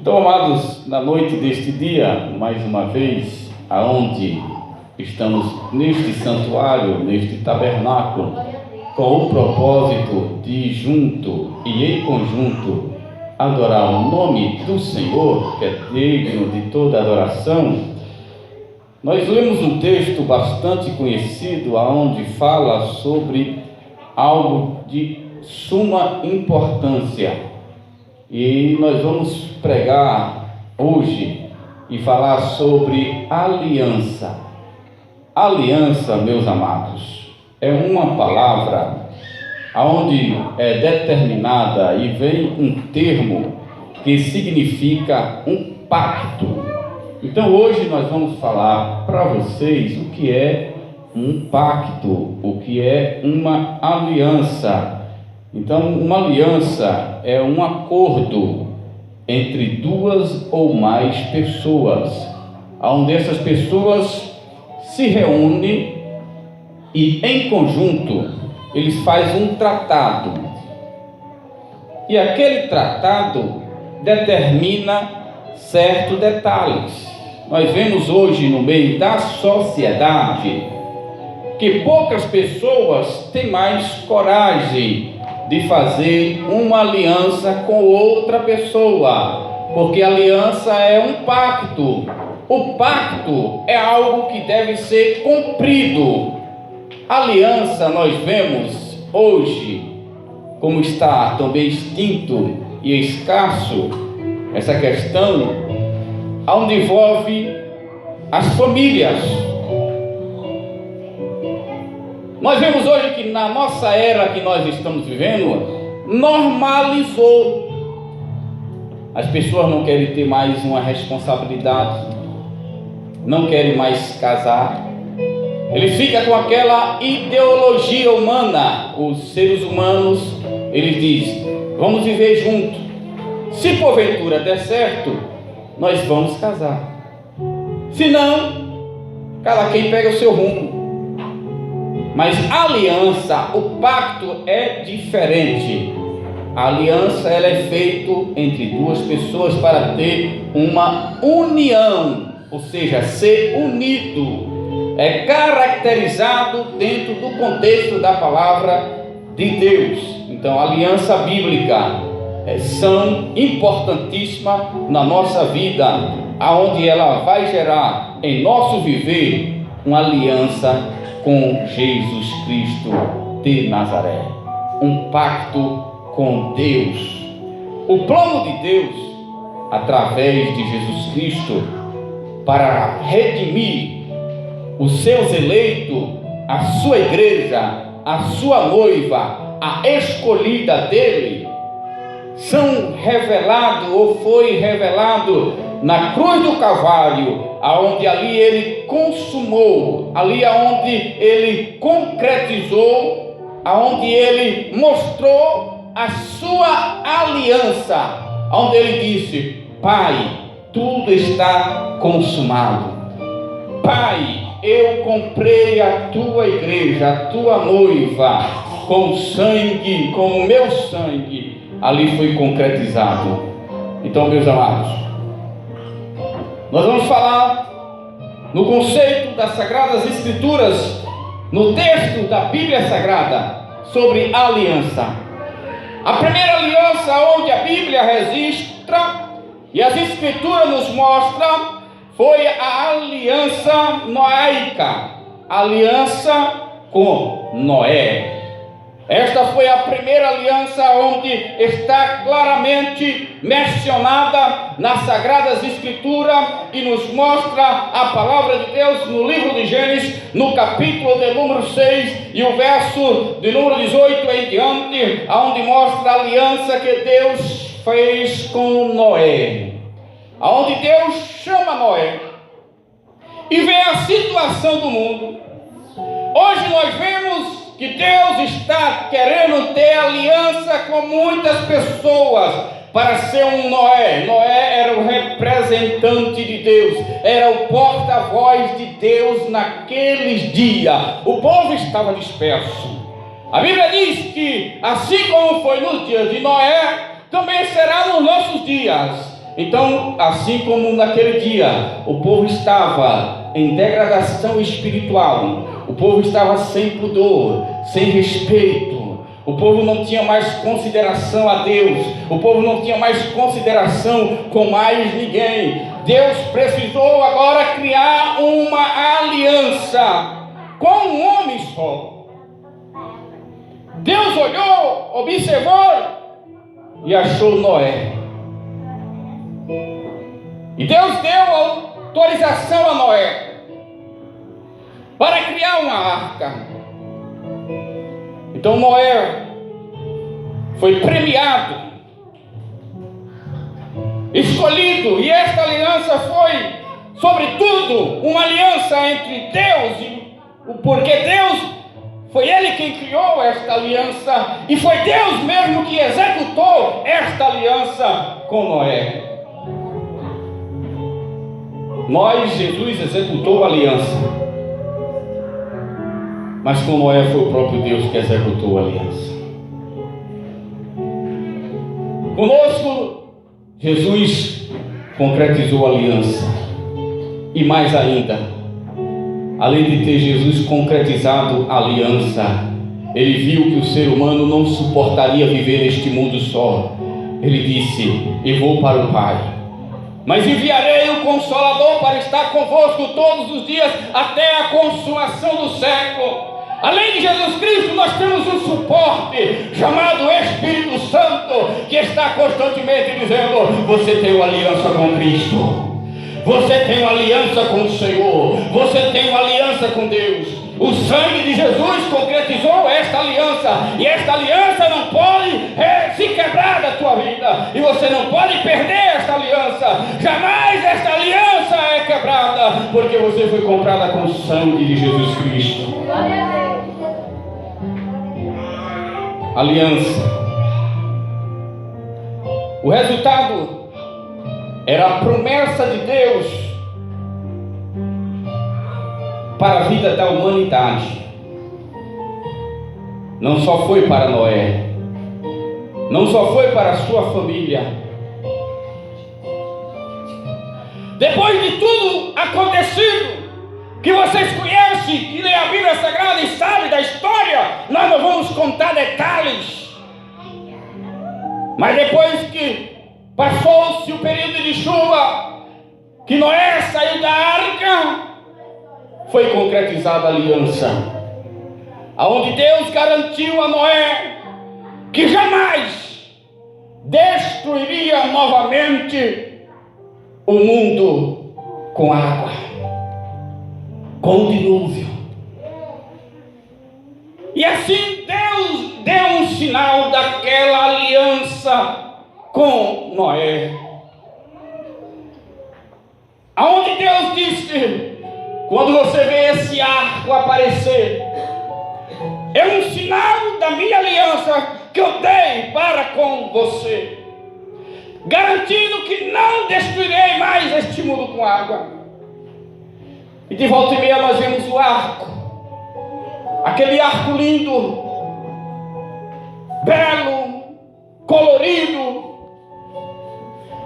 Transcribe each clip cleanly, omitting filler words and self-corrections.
Então, amados, na noite deste dia, mais uma vez, aonde estamos neste santuário, neste tabernáculo, com o propósito de junto e em conjunto adorar o nome do Senhor, que é digno de toda adoração, nós lemos um texto bastante conhecido, aonde fala sobre algo de suma importância. E nós vamos pregar hoje e falar sobre aliança. Aliança, meus amados, é uma palavra onde é determinada e vem um termo que significa um pacto. Então hoje nós vamos falar para vocês o que é um pacto, o que é uma aliança. Então, uma aliança é um acordo entre duas ou mais pessoas, onde essas pessoas se reúnem e, em conjunto, eles fazem um tratado. E aquele tratado determina certos detalhes. Nós vemos hoje no meio da sociedade que poucas pessoas têm mais coragem de fazer uma aliança com outra pessoa, porque a aliança é um pacto. O pacto é algo que deve ser cumprido. Aliança, nós vemos hoje, como está também extinto e escasso essa questão, onde envolve as famílias. Nós vemos hoje que na nossa era que nós estamos vivendo, normalizou. As pessoas não querem ter mais uma responsabilidade, não querem mais casar. Ele fica com aquela ideologia humana. Os seres humanos, eles dizem, vamos viver juntos. Se porventura der certo, nós vamos casar. Se não, cada quem pega o seu rumo. Mas a aliança, o pacto é diferente. A aliança, ela é feita entre duas pessoas para ter uma união, ou seja, ser unido. É caracterizado dentro do contexto da palavra de Deus. Então, a aliança bíblica são importantíssimas na nossa vida, aonde ela vai gerar em nosso viver uma aliança com Jesus Cristo de Nazaré, um pacto com Deus. O plano de Deus, através de Jesus Cristo, para redimir os seus eleitos, a sua igreja, a sua noiva, a escolhida dele, são revelados ou foi revelado na cruz do Calvário, aonde ali ele consumou, ali aonde ele concretizou, aonde ele mostrou a sua aliança, aonde ele disse: Pai, tudo está consumado. Pai, eu comprei a tua igreja, a tua noiva, com sangue, com o meu sangue. Ali foi concretizado. Então, meus amados, nós vamos falar no conceito das Sagradas Escrituras, no texto da Bíblia Sagrada, sobre aliança. A primeira aliança onde a Bíblia registra e as Escrituras nos mostram foi a aliança noaica, aliança com Noé. Esta foi a primeira aliança onde está claramente mencionada nas Sagradas Escrituras e nos mostra a palavra de Deus no livro de Gênesis, no capítulo de número 6 e o verso de número 18 em diante, onde mostra a aliança que Deus fez com Noé. Onde Deus chama Noé e vê a situação do mundo. Hoje nós vemos que Deus está querendo ter aliança com muitas pessoas para ser um Noé. Noé era o representante de Deus, era o porta-voz de Deus naqueles dias. O povo estava disperso. A Bíblia diz que assim como foi nos dias de Noé, também será nos nossos dias. Então, assim como naquele dia o povo estava em degradação espiritual, o povo estava sem pudor, sem respeito, o povo não tinha mais consideração a Deus, o povo não tinha mais consideração com mais ninguém. Deus precisou agora criar uma aliança com um homem só. Deus olhou, observou e achou Noé. E Deus deu autorização a Noé para criar uma arca. Então Noé foi premiado, escolhido, e esta aliança foi, sobretudo, uma aliança entre Deus porque Deus foi Ele quem criou esta aliança, e foi Deus mesmo que executou esta aliança com Noé. Jesus executou a aliança, mas com Noé foi o próprio Deus que executou a aliança. Conosco, Jesus concretizou a aliança, e mais ainda, além de ter Jesus concretizado a aliança, Ele viu que o ser humano não suportaria viver neste mundo só. Ele disse: eu vou para o Pai, mas enviarei o Consolador para estar convosco todos os dias até a consumação do século. Além de Jesus Cristo, nós temos um suporte chamado Espírito Santo, que está constantemente dizendo: você tem uma aliança com Cristo, você tem uma aliança com o Senhor, você tem uma aliança com Deus. O sangue de Jesus concretizou esta aliança, e esta aliança não pode se quebrar da tua vida, e você não pode perder esta aliança. Jamais esta aliança é quebrada, porque você foi comprada com o sangue de Jesus Cristo. Aliança. O resultado era a promessa de Deus para a vida da humanidade. Não só foi para Noé, não só foi para a sua família. Depois de tudo acontecido, que vocês conhecem, que lê a Bíblia Sagrada e sabem da história, nós não vamos contar detalhes. Mas depois que passou-se o período de chuva, que Noé saiu da arca, foi concretizada a aliança, aonde Deus garantiu a Noé que jamais destruiria novamente o mundo com água, com o dilúvio. E assim Deus deu um sinal daquela aliança com Noé, aonde Deus disse: quando você vê esse arco aparecer, é um sinal da minha aliança que eu dei para com você, garantindo que não destruirei mais este mundo com água. E de volta e meia nós vemos o arco, aquele arco lindo, belo, colorido,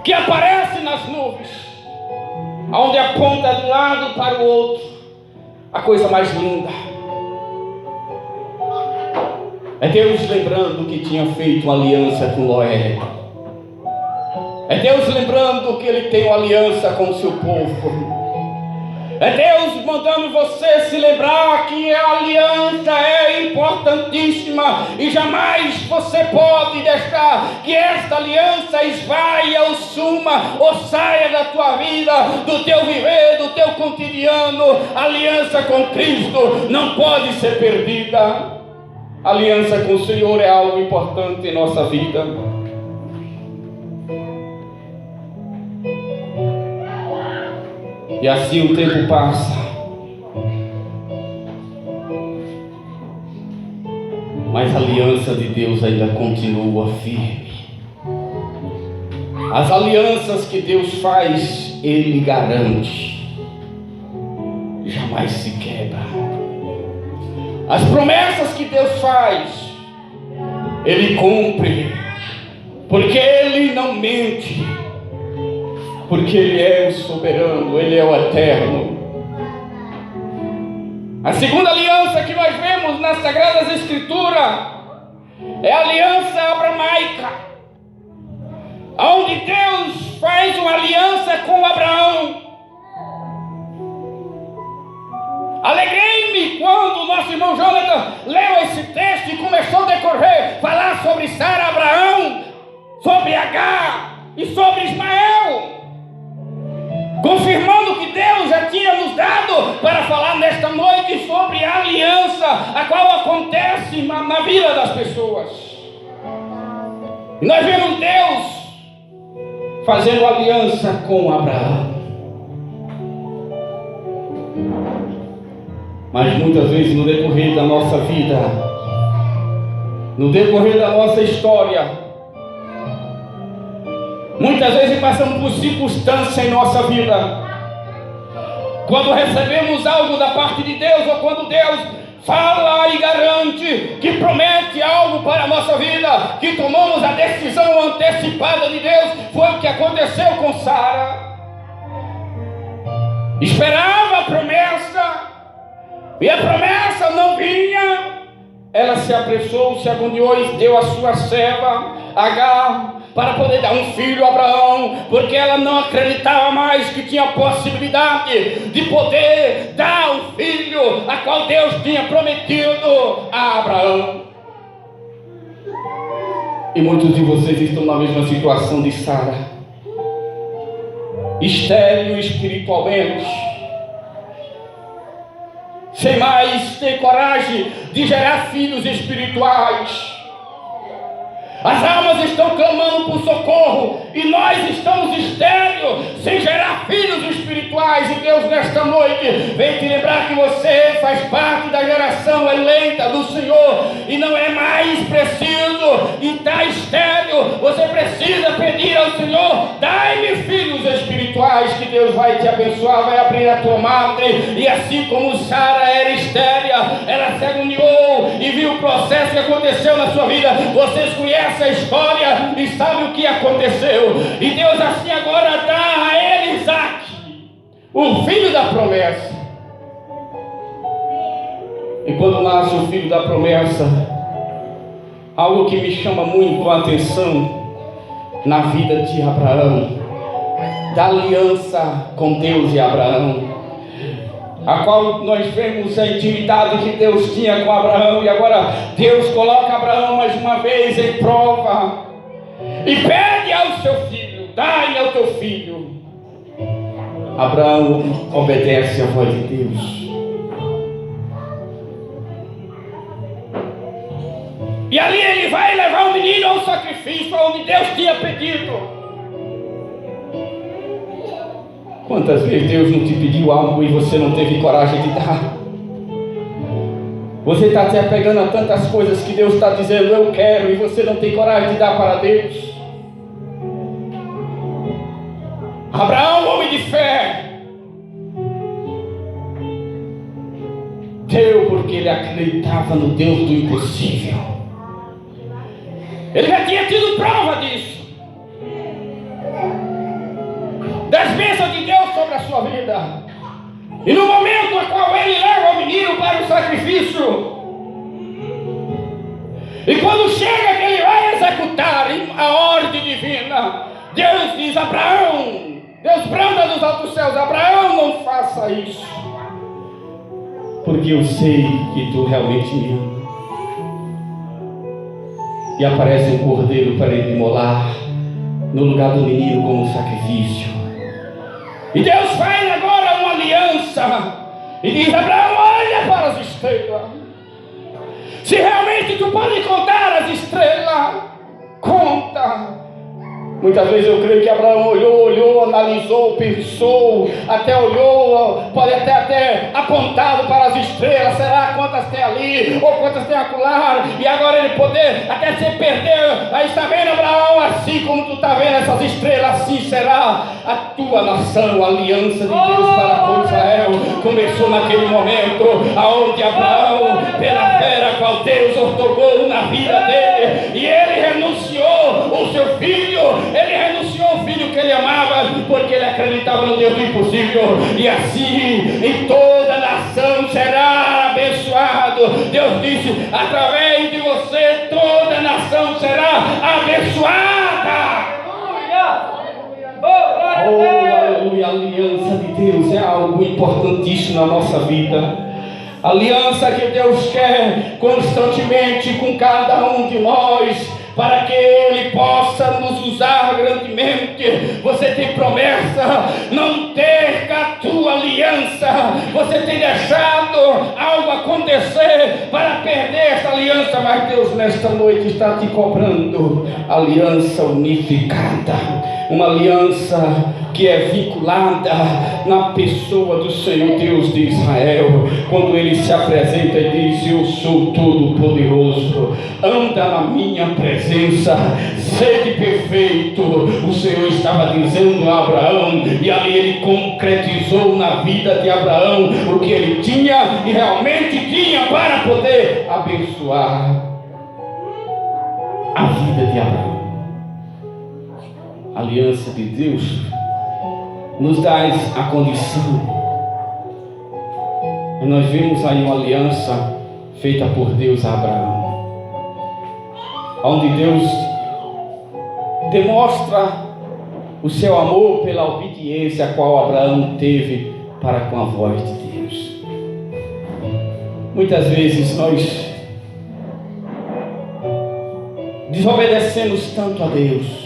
que aparece nas nuvens, onde aponta de um lado para o outro, a coisa mais linda. É Deus lembrando que tinha feito uma aliança com Noé. É Deus lembrando que Ele tem uma aliança com o seu povo. É Deus mandando você se lembrar que a aliança é importantíssima, e jamais você pode deixar que esta aliança esvaia ou suma ou saia da tua vida, do teu viver, do teu cotidiano. A aliança com Cristo não pode ser perdida. A aliança com o Senhor é algo importante em nossa vida. E assim o tempo passa, mas a aliança de Deus ainda continua firme. As alianças que Deus faz, Ele garante, jamais se quebra. As promessas que Deus faz, Ele cumpre, porque Ele não mente. porque Ele é o soberano, Ele é o eterno. A segunda aliança que nós vemos nas Sagradas Escrituras é a aliança abramaica, onde Deus faz uma aliança com Abraão. Alegrei-me quando o nosso irmão Jonathan leu esse texto e começou a decorrer, falar sobre Sara, Abraão, sobre Agar e sobre Ismael, confirmando que Deus já tinha nos dado para falar nesta noite sobre a aliança, a qual acontece na vida das pessoas. E nós vemos Deus fazendo aliança com Abraão. Mas muitas vezes no decorrer da nossa vida, no decorrer da nossa história, muitas vezes passamos por circunstâncias em nossa vida, quando recebemos algo da parte de Deus, ou quando Deus fala e garante que promete algo para a nossa vida, que tomamos a decisão antecipada de Deus. Foi o que aconteceu com Sara. Esperava a promessa, e a promessa não vinha. Ela se apressou, se agoniou e deu a sua serva Agar para poder dar um filho a Abraão, porque ela não acreditava mais que tinha possibilidade de poder dar um filho a qual Deus tinha prometido a Abraão. E muitos de vocês estão na mesma situação de Sara, estéril espiritualmente, sem mais ter coragem de gerar filhos espirituais. As almas estão clamando por socorro e nós estamos estéreis, sem gerar filhos espirituais. E Deus nesta noite vem te lembrar que você faz parte da geração eleita do Senhor e não é mais preciso estar estéril. Você precisa pedir ao Senhor: dai-me filhos espirituais, que Deus vai te abençoar, vai abrir a tua madre. E assim como Sara era estéril, ela se agoniou e viu o processo que aconteceu na sua vida. Vocês conhecem essa história e sabe o que aconteceu. E Deus assim agora dá a ele Isaac, o filho da promessa. E quando nasce o filho da promessa, algo que me chama muito a atenção na vida de Abraão, da aliança com Deus e Abraão, a qual nós vemos a intimidade que Deus tinha com Abraão. E agora Deus coloca Abraão mais uma vez em prova e pede ao seu filho: dai-me ao teu filho. Abraão obedece à voz de Deus, e ali ele vai levar o menino ao sacrifício onde Deus tinha pedido. Quantas vezes Deus não te pediu algo e você não teve coragem de dar? Você está se apegando a tantas coisas que Deus está dizendo eu quero, e você não tem coragem de dar para Deus. Abraão, homem de fé, deu porque ele acreditava no Deus do impossível. Ele já tinha tido prova disso, das bênçãos de Deus sobre a sua vida. E no momento no qual ele leva o menino para o sacrifício, e quando chega que ele vai executar a ordem divina, Deus diz: Abraão, Deus branda dos altos céus: Abraão, não faça isso, porque eu sei que tu realmente me ama. E aparece um cordeiro para ele imolar no lugar do menino como sacrifício. E Deus faz agora uma aliança e diz: Abraão, olha para as estrelas. Se realmente tu pode contar as estrelas, conta. Muitas vezes eu creio que Abraão olhou, analisou, pensou, até olhou, pode até apontado para as estrelas. Será quantas tem ali, ou quantas tem acolá? E agora ele poder até se perder. Aí está vendo, Abraão, assim como tu está vendo essas estrelas, assim será a tua nação. A aliança de Deus para com Israel começou naquele momento, aonde Abraão, pela fé a qual Deus otorgou na vida dele, e ele renunciou o seu filho. Ele renunciou o filho que ele amava, porque ele acreditava no Deus do impossível. E assim, em toda nação será abençoado. Deus disse: através de você, toda nação será abençoada. Oh, aleluia! A aliança de Deus é algo importantíssimo na nossa vida. A aliança que Deus quer constantemente com cada um de nós, para que Ele possa nos usar grandemente. Você tem promessa, não perca a tua aliança. Você tem deixado algo acontecer para perder essa aliança, mas Deus nesta noite está te cobrando aliança unificada, uma aliança que é vinculada na pessoa do Senhor Deus de Israel, quando Ele se apresenta e diz: eu sou todo poderoso, anda na minha presença, sede perfeito. O Senhor estava dizendo a Abraão, e ali Ele concretizou na vida de Abraão o que ele tinha e realmente tinha para poder abençoar a vida de Abraão. A aliança de Deus nos dá a condição, e nós vemos aí uma aliança feita por Deus a Abraão, onde Deus demonstra o seu amor pela obediência a qual Abraão teve para com a voz de Deus. Muitas vezes nós desobedecemos tanto a Deus,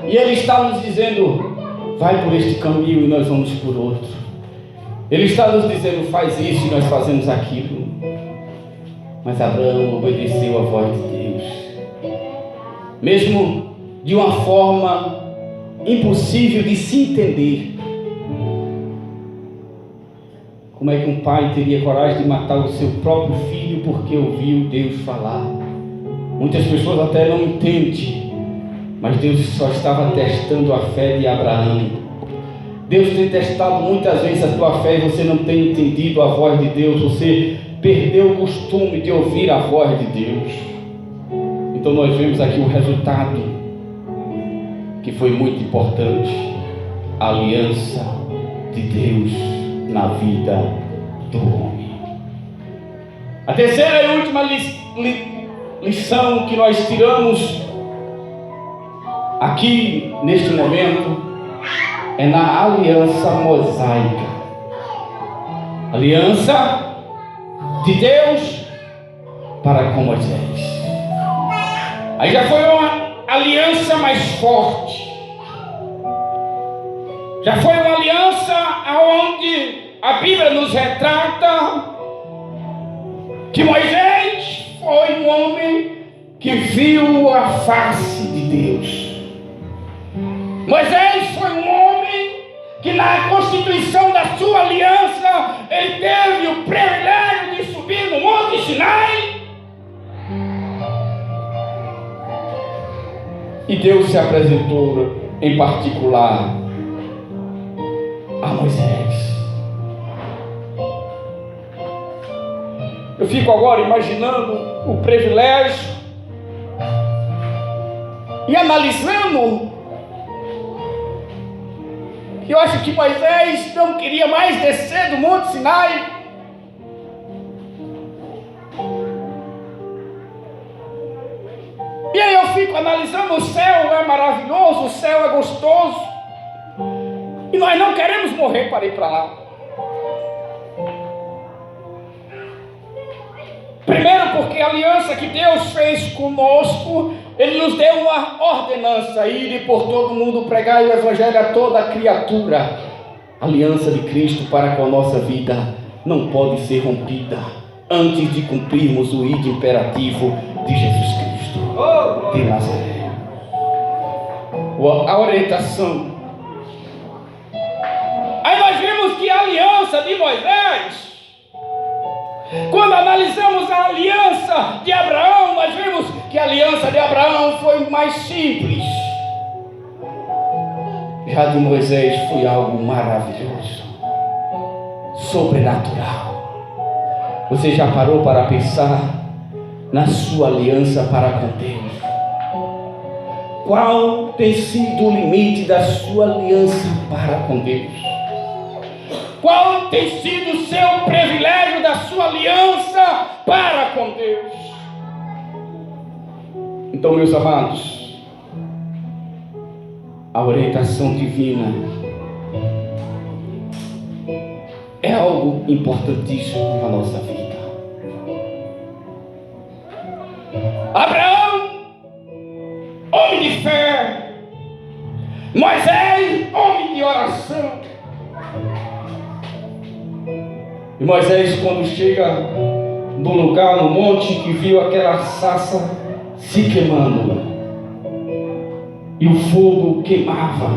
e Ele está nos dizendo: vai por este caminho e nós vamos por outro. Ele está nos dizendo: faz isso e nós fazemos aquilo. Mas Abraão obedeceu a voz de Deus, mesmo de uma forma impossível de se entender. Como é que um pai teria coragem de matar o seu próprio filho porque ouviu Deus falar? Muitas pessoas até não entendem, mas Deus só estava testando a fé de Abraão. Deus tem testado muitas vezes a tua fé e você não tem entendido a voz de Deus. Você perdeu o costume de ouvir a voz de Deus. Então nós vemos aqui o resultado, que foi muito importante: a aliança de Deus na vida do homem. A terceira e última lição que nós tiramos aqui neste momento é na aliança mosaica. Aliança de Deus para com Moisés. Aí já foi uma aliança mais forte. Já foi uma aliança aonde a Bíblia nos retrata que Moisés foi um homem que viu a face de Deus. Moisés foi um homem que na constituição da sua aliança, ele teve o privilégio de subir no Monte Sinai. E Deus se apresentou em particular a Moisés. Eu fico agora imaginando o privilégio e analisando. Eu acho que Moisés não queria mais descer do Monte Sinai. E aí eu fico analisando: o céu é maravilhoso, o céu é gostoso, e nós não queremos morrer para ir para lá. Primeiro porque a aliança que Deus fez conosco, Ele nos deu uma ordenança: ir por todo mundo, pregar o Evangelho a toda criatura. A aliança de Cristo para com a nossa vida não pode ser rompida antes de cumprirmos o ide imperativo de Jesus Cristo de Nazaré. A orientação. Aí nós vimos que a aliança de Moisés, quando analisamos a aliança de Abraão, nós vimos que a aliança de Abraão foi mais simples. Já de Moisés foi algo maravilhoso, sobrenatural. Você já parou para pensar na sua aliança para com Deus? Qual tem sido o limite da sua aliança para com Deus? Qual tem sido o seu privilégio da sua aliança para com Deus? Então, meus amados, a orientação divina é algo importantíssimo na nossa vida. Abraão, homem de fé. Moisés, homem de oração. E Moisés, quando chega no lugar, no monte, que viu aquela sarça se queimando e o fogo queimava.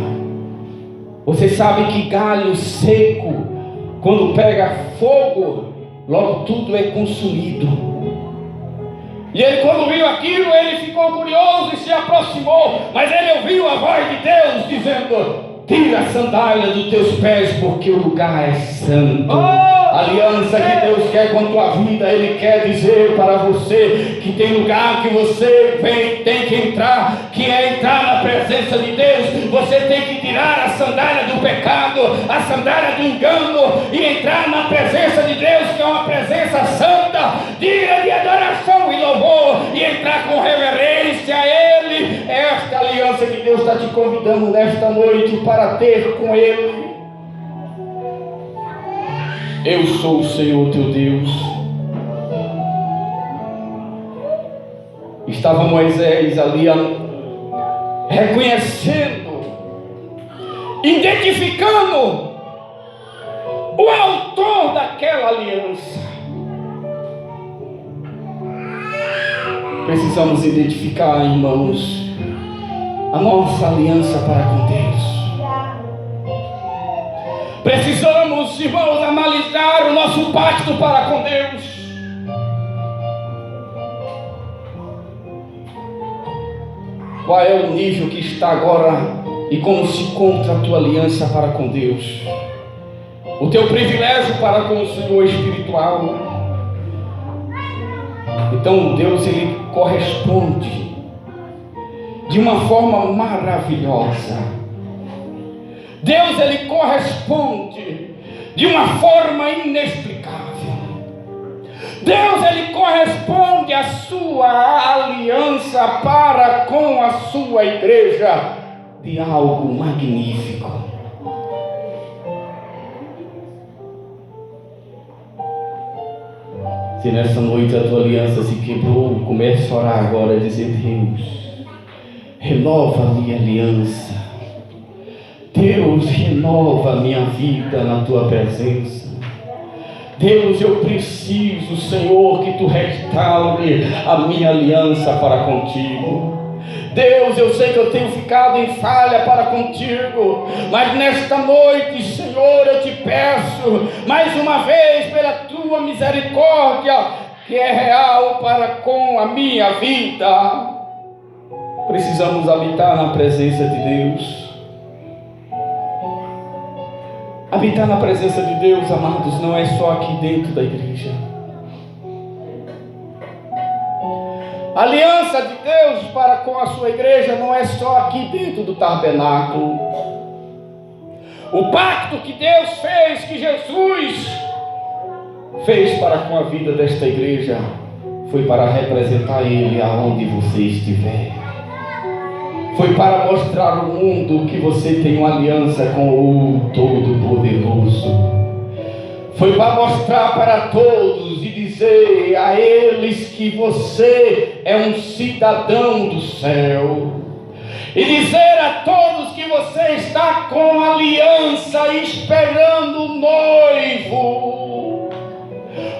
Você sabe que galho seco, quando pega fogo, logo tudo é consumido. E ele, quando viu aquilo, ele ficou curioso e se aproximou. Mas ele ouviu a voz de Deus dizendo: tira a sandália dos teus pés, porque o lugar é santo. A aliança que Deus quer com a tua vida, Ele quer dizer para você que tem lugar que você tem que entrar, que é entrar na presença de Deus. Você tem que tirar a sandália do pecado, a sandália do engano, e entrar na presença de Deus, que é uma presença santa, digna de adoração e louvor, e entrar com reverência a Ele. Esta aliança que Deus está te convidando nesta noite para ter com Ele. Eu sou o Senhor teu Deus. Estava Moisés ali reconhecendo, identificando o autor daquela aliança. Precisamos identificar, irmãos, a nossa aliança para com Deus. Precisamos, irmãos, analisar o nosso pacto para com Deus. Qual é o nível que está agora e como se encontra a tua aliança para com Deus? O teu privilégio para com o Senhor espiritual. Então Deus, Ele corresponde de uma forma maravilhosa. Deus, Ele corresponde de uma forma inexplicável. Deus, Ele corresponde à sua aliança para com a sua igreja de algo magnífico. Se nessa noite a tua aliança se quebrou, comece a orar agora e dizer: Deus, renova a minha aliança. Deus, renova a minha vida na tua presença. Deus, eu preciso, Senhor, que tu restaure a minha aliança para contigo. Deus, eu sei que eu tenho ficado em falha para contigo, mas nesta noite, Senhor, eu te peço mais uma vez pela tua misericórdia, que é real para com a minha vida. Precisamos habitar na presença de Deus. Habitar na presença de Deus, amados, não é só aqui dentro da igreja. A aliança de Deus para com a sua igreja não é só aqui dentro do tabernáculo. O pacto que Deus fez, que Jesus fez para com a vida desta igreja, foi para representar Ele aonde você estiver. Foi para mostrar ao mundo que você tem uma aliança com o Todo-Poderoso. Foi para mostrar para todos e dizer a eles que você é um cidadão do céu. E dizer a todos que você está com aliança esperando o noivo.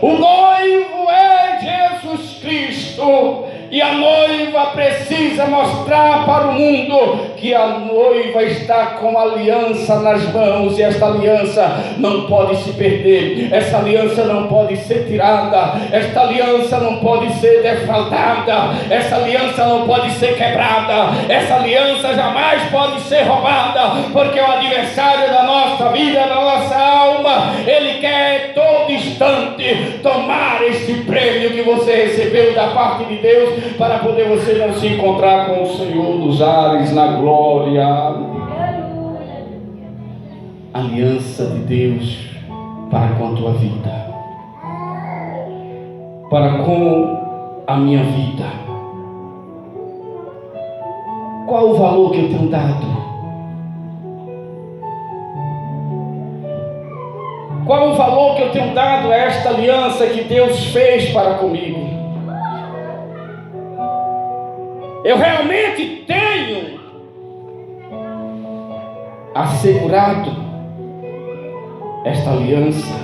O noivo é Jesus Cristo. E a noiva precisa mostrar para o mundo que a noiva está com aliança nas mãos. E esta aliança não pode se perder. Essa aliança não pode ser tirada. Esta aliança não pode ser defraudada. Essa aliança não pode ser quebrada. Essa aliança jamais pode ser roubada. Porque o adversário da nossa vida, da nossa alma, ele quer todo instante tomar este prêmio que você recebeu da parte de Deus. para poder você não se encontrar com o Senhor dos ares na glória. Aliança de Deus para com a tua vida, para com a minha vida. Qual o valor que eu tenho dado? Qual o valor que eu tenho dado a esta aliança que Deus fez para comigo? Eu realmente tenho assegurado esta aliança?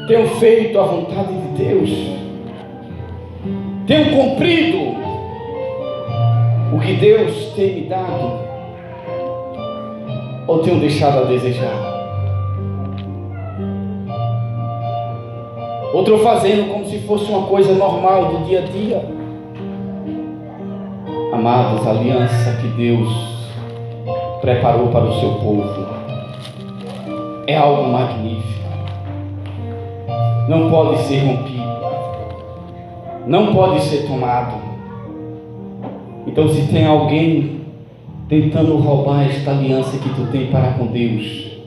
Tenho feito a vontade de Deus? Tenho cumprido o que Deus tem me dado? Ou tenho deixado a desejar? Ou estou fazendo como se fosse uma coisa normal do dia a dia? Amados, a aliança que Deus preparou para o seu povo é algo magnífico. Não pode ser rompido, não pode ser tomado. Então, se tem alguém tentando roubar esta aliança que tu tem para com Deus,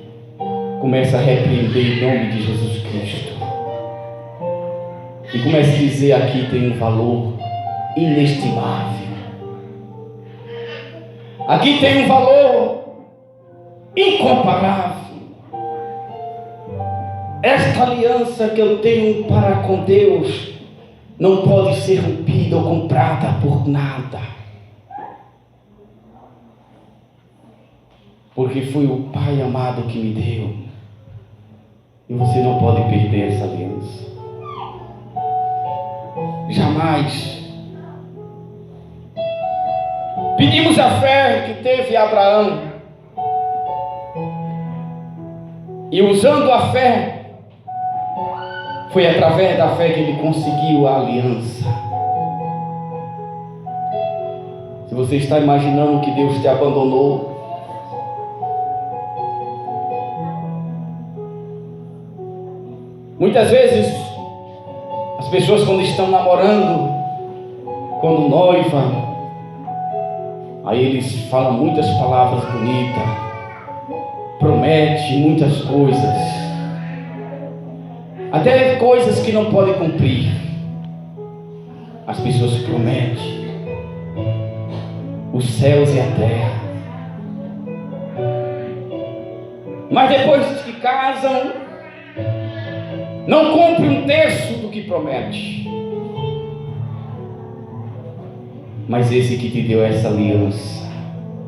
começa a repreender em nome de Jesus Cristo. E comece a dizer: aqui tem um valor inestimável. Aqui tem um valor incomparável. Esta aliança que eu tenho para com Deus não pode ser rompida ou comprada por nada. Porque foi o Pai amado que me deu. E você não pode perder essa aliança. Jamais. Pedimos a fé que teve Abraão. E usando a fé, foi através da fé que ele conseguiu a aliança. Se você está imaginando que Deus te abandonou, muitas vezes as pessoas, quando estão namorando, quando noiva, aí eles falam muitas palavras bonitas, promete muitas coisas, até coisas que não podem cumprir. As pessoas prometem os céus e a terra, mas depois que casam, não cumpre um terço do que promete. Mas esse que te deu essa aliança